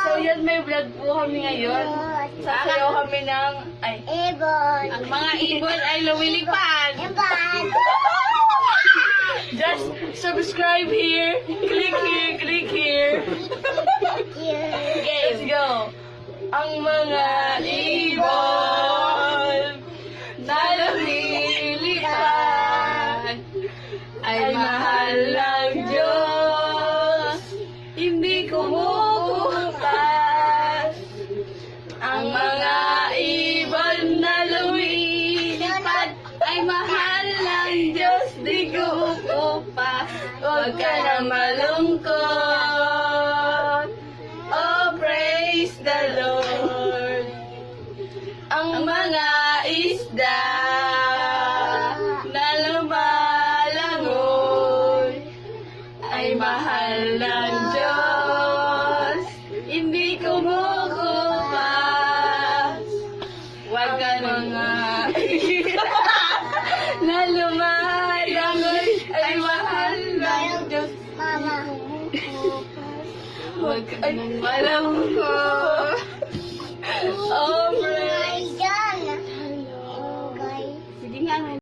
So yun, may vlog po kami ngayon. Sasayaw kami ng, Ibon. Ang mga ibon ay lumilipad. Ibon. just subscribe here, click here, click here. Okay, let's go. Ang mga ibon na lumilipad ay mahal ng Diyos, hindi kumukupas. Ang mga ibon na lumilipad ay mahal ng Diyos, di kumukupas. Huwag ka na malungkot. Oh, praise the Lord. Ang mga isda na lumalangoy ay mahal ng Diyos, hindi kumukupas. Huwag ka mga na lumalangoy ay mahal ng Diyos. Mama. Huwag ka nang malungkot.